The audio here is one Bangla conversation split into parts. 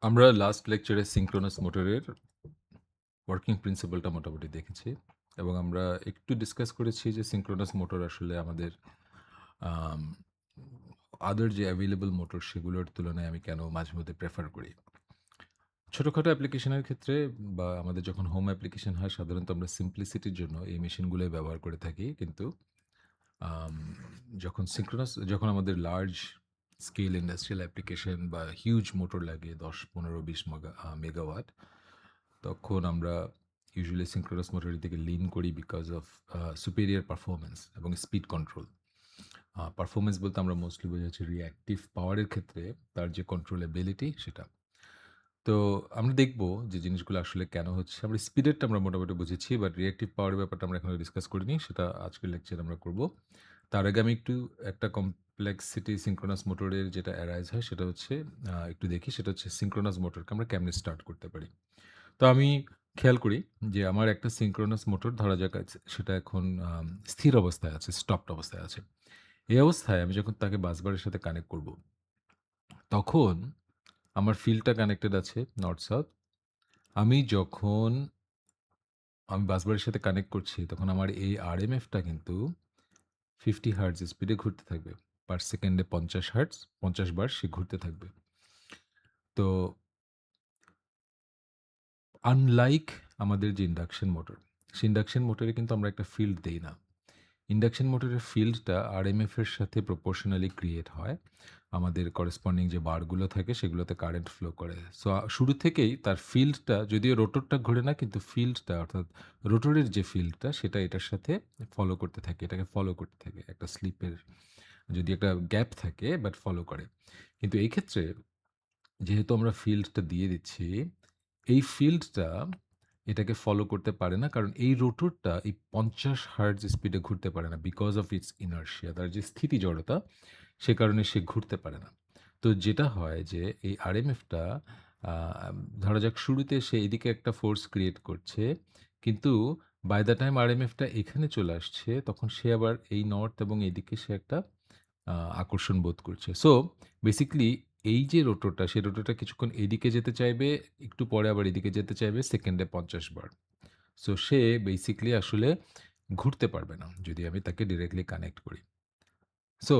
আমরা লাস্ট লেকচারে সিঙ্ক্রোনাস মোটরের ওয়ার্কিং প্রিন্সিপালটা মোটামুটি দেখেছি এবং আমরা একটু ডিসকাস করেছি যে সিঙ্ক্রোনাস মোটর আসলে আমাদের আদার যে অ্যাভেলেবল মোটর সেগুলোর তুলনায় আমি কেন মাঝে মধ্যে প্রেফার করি। ছোটোখাটো অ্যাপ্লিকেশনের ক্ষেত্রে বা আমাদের যখন হোম অ্যাপ্লিকেশন হয় সাধারণত আমরা সিম্পলিসিটির জন্য এই মেশিনগুলোই ব্যবহার করে থাকি। কিন্তু আম যখন আমাদের লার্জ স্কেল ইন্ডাস্ট্রিয়াল অ্যাপ্লিকেশন বা হিউজ মোটর লাগে ১০, ১৫, ২০ মেগাওয়াট, তখন আমরা ইউজুয়ালি সিঙ্ক্রোনাস মোটরের দিকে লিন করি বিকজ অফ সুপেরিয়র পারফরম্যান্স এবং স্পিড কন্ট্রোল। পারফরম্যান্স বলতে আমরা মোস্টলি বোঝাচ্ছি রিঅ্যাক্টিভ পাওয়ারের ক্ষেত্রে তার যে কন্ট্রোলেবিলিটি সেটা। তো আমরা দেখব যে জিনিসগুলো আসলে কেন হচ্ছে। আমরা স্পিডেরটা আমরা মোটামুটি বুঝেছি, বাট রিঅ্যাক্টিভ পাওয়ারের ব্যাপারটা আমরা এখনো ডিসকাস করিনি। সেটা আজকের লেকচারে আমরা করব। তার আগে আমি একটু একটা কমপ্লেক্সিটি সিঙ্ক্রোনাস মোটরের যেটা অ্যারাইজ হয় সেটা হচ্ছে একটু দেখি। সেটা হচ্ছে সিঙ্ক্রোনাস মোটরকে আমরা কেমনে স্টার্ট করতে পারি। তো আমি খেয়াল করি যে আমার একটা সিঙ্ক্রোনাস মোটর ধরা যাক সেটা এখন স্থির অবস্থায় আছে, স্টপড অবস্থায় আছে। এই অবস্থায় আমি যখন তাকে বাসবারের সাথে কানেক্ট করব, তখন আমার ফিল্ডটা কানেক্টেড আছে নর্থ সাউথ। আমি যখন আমি বাসবারের সাথে কানেক্ট করছি, তখন আমার এই আরএমএফটা কিন্তু 50 হার্টজ স্পিডে ঘুরতে থাকবে। পার সেকেন্ডে 50 হার্টজ, 50 বার সে ঘুরতে থাকবে। তো আনলাইক আমাদের যে ইন্ডাকশন মোটর, সে ইন্ডাকশন মোটরে কিন্তু আমরা একটা ফিল্ড দেই না। ইন্ডাকশন মোটরের ফিল্ডটা আরএমএফ এর সাথে প্রপোর্শনালি ক্রিয়েট হয়। আমাদের করেসপন্ডিং যে বারগুলো থাকে সেগুলোতে কারেন্ট ফ্লো করে। সো শুরু থেকেই তার ফিল্ডটা, যদিও রোটরটা ঘোরে না, কিন্তু ফিল্ডটা অর্থাৎ রোটরের যে ফিল্ডটা সেটা এটার সাথে ফলো করতে থাকে। এটাকে ফলো করতে থাকে। একটা স্লিপের যদি একটা গ্যাপ থাকে বাট ফলো করে। কিন্তু এই ক্ষেত্রে যেহেতু আমরা ফিল্ডটা দিয়ে দিচ্ছি, এই ফিল্ডটা এটাকে ফলো করতে পারে না। কারণ এই রোটরটা এই ৫০ হার্টজ স্পিডে ঘুরতে পারে না। বিকজ অফ ইটস ইনারশিয়া, তার যে স্থিতি জড়তা, সে কারণে সে ঘুরতে পারে না। তো যেটা হয় যে এই আরএমএফটা আ ধরা যাক শুরুতে সে এদিকে একটা ফোর্স ক্রিয়েট করছে। কিন্তু বাই দ্য টাইম আরএমএফটা এখানে চলে আসছে, তখন সে আবার এই নর্থ এবং এদিকে সে একটা আকর্ষণ বোধ করছে। সো বেসিক্যালি এই যে রোটরটা, সেই রোটরটা কিছুক্ষণ এদিকে যেতে চাইবে, একটু পরে আবার এদিকে যেতে চাইবে সেকেন্ডে ৫০ বার। সো সে বেসিক্যালি আসলে ঘুরতে পারবে না, যদি আমি তাকে ডিরেক্টলি কানেক্ট করি। সো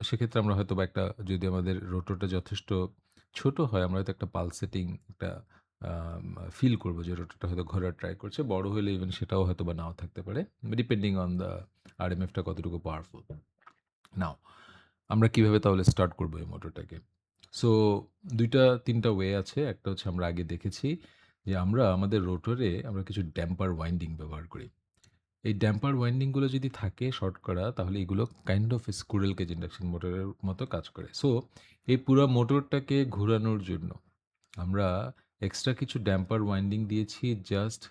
সেক্ষেত্রে আমরা হয়তোবা একটা, যদি আমাদের রোটরটা যথেষ্ট ছোট হয়, আমরা হয়তো একটা পালসেটিং একটা আম ফিল করব যে রোটরটা হয়তো ঘোরার ট্রাই করছে। বড় হলে ইভেন সেটাও হয়তোবা নাও থাকতে পারে। ডিপেন্ডিং অন দ্যা আরএমএফ টা কতটুকু পাওয়ারফুল। নাও আমরা কিভাবে তাহলে স্টার্ট করব এই মোটরটাকে? সো ২ টা ৩ টা ওয়ে আছে। একটা হচ্ছে আমরা আগে দেখেছি যে আমরা আমাদের রোটরে আমরা কিছু ড্যাম্পার ওয়াইন্ডিং ব্যবহার করি। এই ড্যাম্পার ওয়াইন্ডিং গুলো যদি থাকে শর্ট করা, তাহলে এগুলো kind of squirrel cage induction মোটরের মতো কাজ করে। সো এই পুরা মোটরটাকে ঘুরানোর জন্য আমরা এক্সট্রা কিছু ড্যাম্পার ওয়াইন্ডিং দিয়েছি, জাস্ট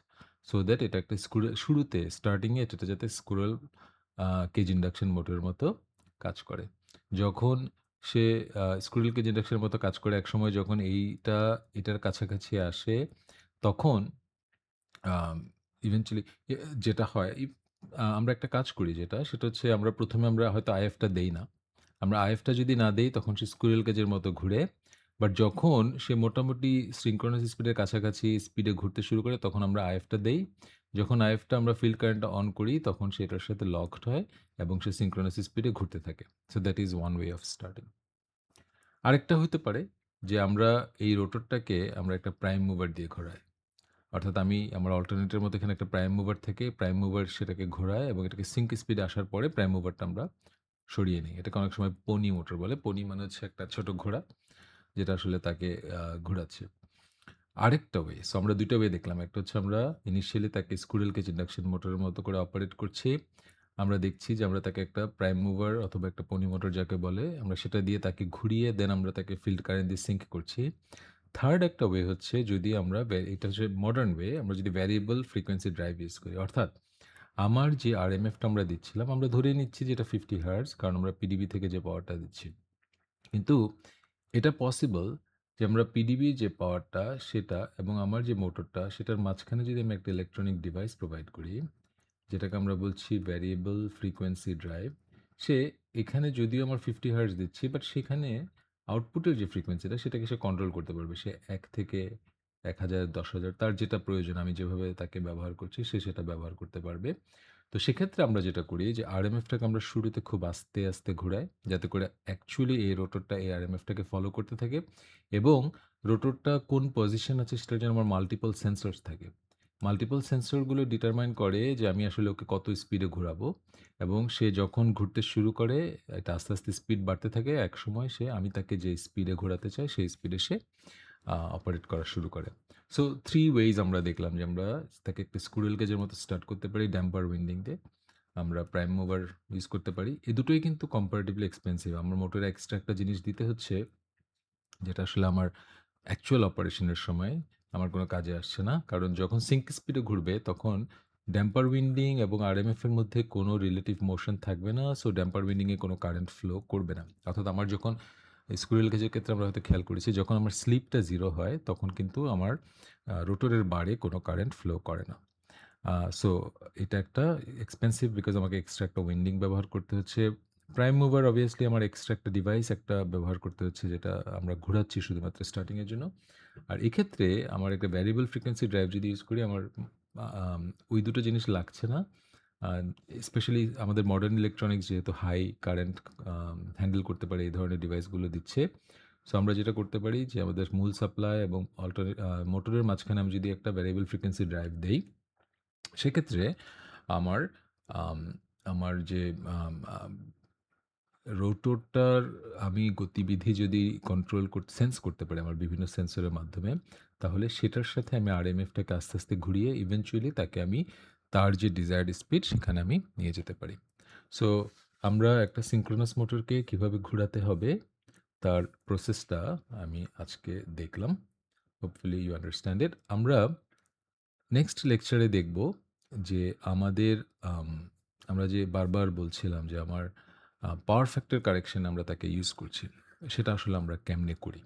সো দ্যাট এটা একটা শুরুতে স্টার্টিং এ এটা যাতে স্কুরেল কেজ ইন্ডাকশন মোটরের মতো কাজ করে। যখন সে স্কুরেল কেজ ইন্ডাকশনের মতো কাজ করে, একসময় যখন এটার কাছাকাছি আসে, তখন আম ইভেনচুয়ালি এ যেটা হয় আমরা একটা কাজ করি, সেটা হচ্ছে আমরা ১ম এ আমরা হয়তো আইএফ টা দেই না। আমরা আইএফ টা যদি না দেই, তখন সে স্কুইরেল কেজের মতো ঘুরে। বাট যখন সে মোটামুটি সিনক্রোনাস স্পিডের কাছাকাছি স্পিডে ঘুরতে শুরু করে, তখন আমরা আইএফ টা দেই। যখন আইএফ টা আমরা ফিল্ড কারেন্টটা অন করি, তখন সে এটার সাথে লকড হয় এবং সে সিনক্রোনাস স্পিডে ঘুরতে থাকে। So that is one way of starting. আরেকটা হইতে পারে যে আমরা এই রোটরটাকে আমরা একটা প্রাইম মুভার দিয়ে ঘোরাই। অর্থাৎ আমার অল্টারনেটর মধ্যে এখানে একটা প্রাইম মুভার থেকে, প্রাইম মুভার সেটাকে ঘোরায় এবং এটাকে সিঙ্ক স্পিডে আসার পরে প্রাইম মুভারটা আমরা সরিয়ে নিই। এটাকে অনেক সময় পনি মোটর বলে। পনি মানে হচ্ছে একটা ছোট ঘোড়া, যেটা আসলে তাকে ঘোরাচ্ছে। আরেকটা ওয়ে, সো আমরা ২ টা ওয়ে দেখলাম। একটা হচ্ছে আমরা ইনিশিয়ালি তাকে স্কুরেল কেজ ইন্ডাকশন মোটরের মতো করে অপারেট করছি। আমরা দেখছি যে আমরা তাকে একটা প্রাইম মুভার অথবা একটা পনি মোটর যাকে বলে, আমরা সেটা দিয়ে তাকে ঘুরিয়ে দেন আমরা তাকে ফিল্ড কারেন্ট দিয়ে সিঙ্ক করছি। থার্ড একটা ওয়ে হচ্ছে, যদি আমরা এটা হচ্ছে মডার্ন ওয়ে, আমরা যদি ভ্যারিয়েবল ফ্রিকোয়েন্সি ড্রাইভ ইউজ করি। অর্থাৎ আমার যে আরএমএফটা আমরা দিচ্ছিলাম, আমরা ধরে নিচ্ছি যে এটা 50 হার্টজ, কারণ আমরা পিডিবি থেকে যে পাওয়ারটা দিচ্ছি। কিন্তু এটা পসিবল যে আমরা পিডিবি যে পাওয়ারটা সেটা এবং আমার যে মোটরটা সেটার মাঝখানে যদি আমি একটা ইলেকট্রনিক ডিভাইস প্রোভাইড করি, যেটাকে আমরা বলছি ভ্যারিয়েবল ফ্রিকোয়েন্সি ড্রাইভ। সে এখানে যদিও আমার 50 হার্টজ দিচ্ছি, বাট সেখানে আউটপুটের যে ফ্রিকোয়েন্সিটা সেটাকে সে কন্ট্রোল করতে পারবে। সে ১ থেকে ১,০০০, ১০,০০০ তার যেটা প্রয়োজন আমি যেভাবে তাকে ব্যবহার করছি সে সেটা ব্যবহার করতে পারবে। তো সেক্ষেত্রে আমরা যেটা করি যে আরএমএফটাকে আমরা শুরুতে খুব আস্তে, আস্তে ঘুরাই যাতে করে অ্যাকচুয়ালি এই রোটরটা এই আরএমএফটাকে ফলো করতে থাকে এবং রোটরটা কোন পজিশন আছে সেটার জন্য আমার মাল্টিপল সেন্সরস থাকে। মাল্টিপল সেন্সরগুলো ডিটারমাইন করে যে আমি আসলে ওকে কত স্পিডে ঘোরাবো এবং সে যখন ঘুরতে শুরু করে এটা আস্তে, আস্তে স্পিড বাড়তে থাকে। একসময় আমি তাকে যে স্পিডে ঘোরাতে চাই সেই স্পিডে সে অপারেট করা শুরু করে। সো 3 ওয়েজ আমরা দেখলাম যে আমরা তাকে একটা স্কুইরেল কেজের মতো স্টার্ট করতে পারি ড্যাম্পার উইন্ডিং দিয়ে। আমরা প্রাইম মুভার ইউজ করতে পারি। এই দুটোই কিন্তু কম্পারেটিভলি এক্সপেন্সিভ। আমার মোটরে এক্সট্রা একটা জিনিস দিতে হচ্ছে যেটা আসলে আমার অ্যাকচুয়াল অপারেশনের সময় আমার কোনো কাজে আসছে না। কারণ যখন সিঙ্ক স্পিডে ঘুরবে তখন ড্যাম্পার উইন্ডিং এবং আরএমএফ এর মধ্যে কোনো রিলেটিভ মোশন থাকবে না। সো ড্যাম্পার উইন্ডিং এ কোনো কারেন্ট ফ্লো করবে না। অর্থাৎ আমার যখন স্কুইরেল কেজের ক্ষেত্রে আমরা হয়তো খেয়াল করেছি যখন আমার স্লিপটা 0 হয় তখন কিন্তু আমার রোটরের বারে কোনো কারেন্ট ফ্লো করে না। সো এটা একটা এক্সপেন্সিভ বিকজ আমাকে এক্সট্রা একটা উইন্ডিং ব্যবহার করতে হচ্ছে। প্রাইম মুভার অবভিয়াসলি আমার এক্সট্রা একটা ডিভাইস একটা ব্যবহার করতে হচ্ছে যেটা আমরা ঘোরাচ্ছি শুধুমাত্র স্টার্টিং এর জন্য। আর এক্ষেত্রে আমার একটা ভ্যারিয়েবল ফ্রিকোয়েন্সি ড্রাইভ যদি ইউজ করি আমার আম ওই দুটো জিনিস লাগছে না। আর স্পেশালি আমাদের মডার্ন ইলেকট্রনিক্স যেহেতু হাই কারেন্ট হ্যান্ডেল করতে পারে এই ধরনের ডিভাইসগুলো দিচ্ছে। সো আমরা যেটা করতে পারি যে আমাদের মূল সাপ্লাই এবং মোটরের মাঝখানে আমি যদি একটা ভ্যারিয়েবল ফ্রিকোয়েন্সি ড্রাইভ দেই সেক্ষেত্রে আমার আম আমার যে আম আম রোটরটার আমি গতিবিধি যদি সেন্স করতে পারি আমার বিভিন্ন সেন্সরের মাধ্যমে, তাহলে সেটার সাথে আমি আরএমএফটাকে আস্তে, আস্তে ঘুরিয়ে ইভেনচুয়ালি তাকে আমি তার যে ডিজায়ার্ড স্পিড সেখানে আমি নিয়ে যেতে পারি। সো আমরা একটা সিনক্রোনাস মোটরকে কিভাবে ঘুরাতে হবে তার প্রসেসটা আমি আজকে দেখলাম। Hopefully you understand it. আমরা নেক্সট লেকচারে দেখব যে আমাদের আম আমরা যে বারবার বলছিলাম যে আমার পাওয়ার ফ্যাক্টর কারেকশন আমরা তাকে ইউজ করছি। সেটা আসলে আমরা কেমনে করি?